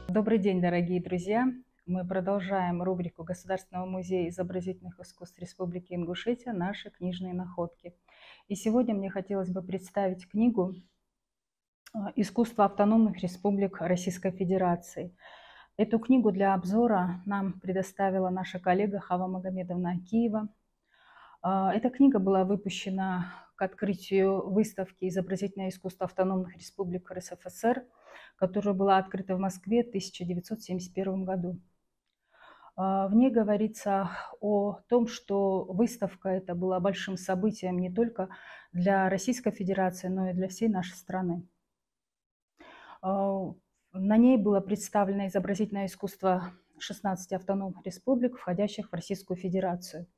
Добрый день, дорогие друзья! Мы продолжаем рубрику Государственного музея изобразительных искусств Республики Ингушетия «Наши книжные находки». И сегодня мне хотелось бы представить книгу «Искусство автономных республик Российской Федерации». Эту книгу для обзора нам предоставила наша коллега Хава Магомедовна Акиева. Эта книга была выпущена к открытию выставки «Изобразительное искусство автономных республик РСФСР», которая была открыта в Москве в 1971 году. В ней говорится о том, что выставка эта была большим событием не только для Российской Федерации, но и для всей нашей страны. На ней было представлено изобразительное искусство 16 автономных республик, входящих в Российскую Федерацию,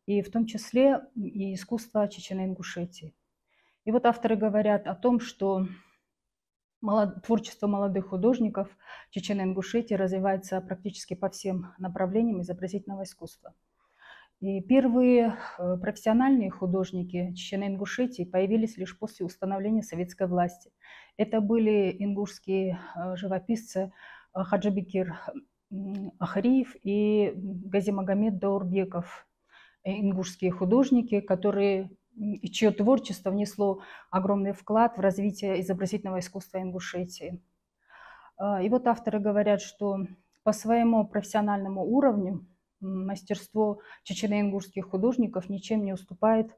и в том числе и искусство Чечено-Ингушетии. И вот авторы говорят о том, что творчество молодых художников Чечено-Ингушетии развивается практически по всем направлениям изобразительного искусства. И первые профессиональные художники Чечено-Ингушетии появились лишь после установления советской власти. Это были ингушские живописцы Хаджибекир Ахариев и Газимагомед Даурбеков, ингушские художники, чье творчество внесло огромный вклад в развитие изобразительного искусства Ингушетии. И вот авторы говорят, что по своему профессиональному уровню мастерство чечено-ингушских художников ничем не уступает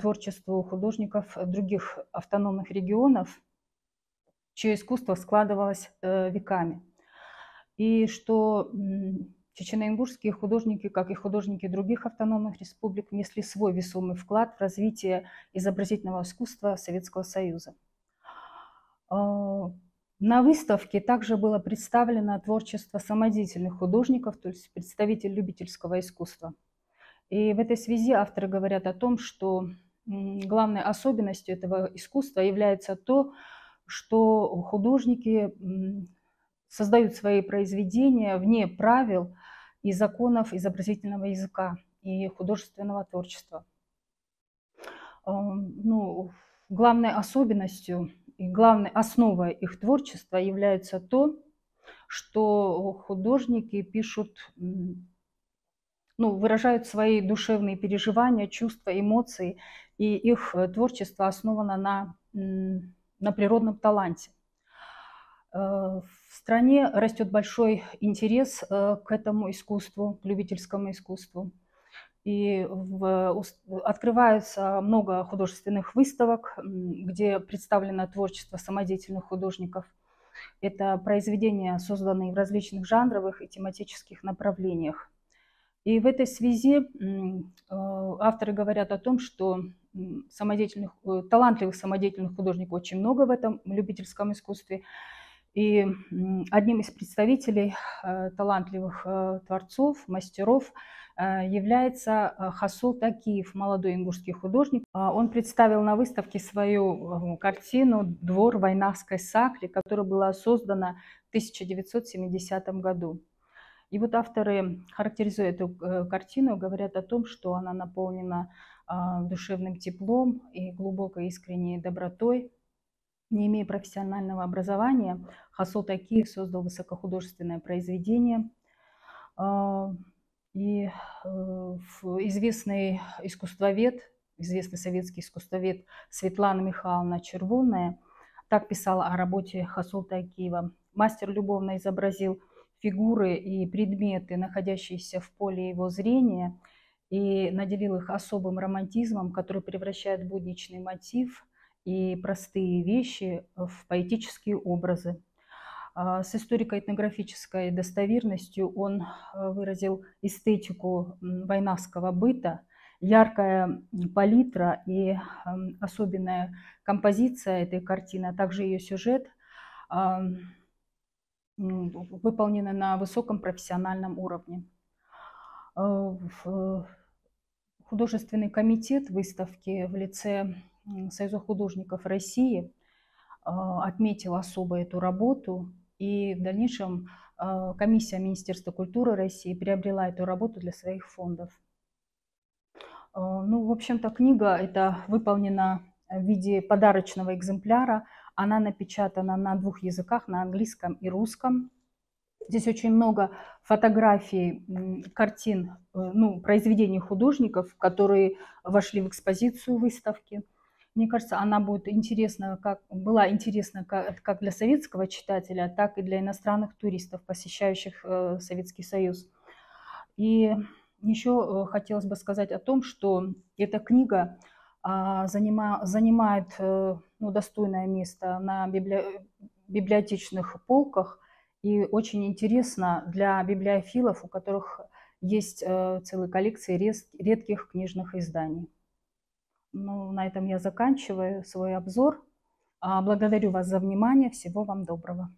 творчеству художников других автономных регионов, чье искусство складывалось веками. И что чечено-ингушские художники, как и художники других автономных республик, внесли свой весомый вклад в развитие изобразительного искусства Советского Союза. На выставке также было представлено творчество самодеятельных художников, то есть представителей любительского искусства. И в этой связи авторы говорят о том, что главной особенностью этого искусства является то, что художники создают свои произведения вне правил и законов изобразительного языка и художественного творчества. Главной особенностью и главной основой их творчества является то, что художники пишут, выражают свои душевные переживания, чувства, эмоции, и их творчество основано на природном таланте. В стране растет большой интерес к этому искусству, к любительскому искусству. И открывается много художественных выставок, где представлено творчество самодеятельных художников. Это произведения, созданные в различных жанровых и тематических направлениях. И в этой связи авторы говорят о том, что талантливых самодеятельных художников очень много в этом любительском искусстве. И одним из представителей талантливых творцов, мастеров является Хасул Такиев, молодой ингушский художник. Он представил на выставке свою картину «Двор Войнавской сакли», которая была создана в 1970 году. И вот авторы, характеризуя эту картину, говорят о том, что она наполнена душевным теплом и глубокой искренней добротой. Не имея профессионального образования, Хасул Такиев создал высокохудожественное произведение. И известный искусствовед, известный советский искусствовед Светлана Михайловна Червонная так писала о работе Хасул Такиева. Мастер любовно изобразил фигуры и предметы, находящиеся в поле его зрения, и наделил их особым романтизмом, который превращает будничный мотив и простые вещи в поэтические образы. С историко-этнографической достоверностью он выразил эстетику войнавского быта, яркая палитра и особенная композиция этой картины, а также ее сюжет выполнены на высоком профессиональном уровне. Художественный комитет выставки в лице Союза художников России отметил особо эту работу и в дальнейшем комиссия Министерства культуры России приобрела эту работу для своих фондов. Ну, в общем-то, книга эта выполнена в виде подарочного экземпляра. Она напечатана на 2 языках, на английском и русском. Здесь очень много фотографий, картин, ну, произведений художников, которые вошли в экспозицию выставки. Мне кажется, она будет интересна, была интересна как для советского читателя, так и для иностранных туристов, посещающих Советский Союз. И еще хотелось бы сказать о том, что эта книга занимает достойное место на библиотечных полках и очень интересно для библиофилов, у которых есть целые коллекции редких книжных изданий. Ну, на этом я заканчиваю свой обзор. Благодарю вас за внимание. Всего вам доброго.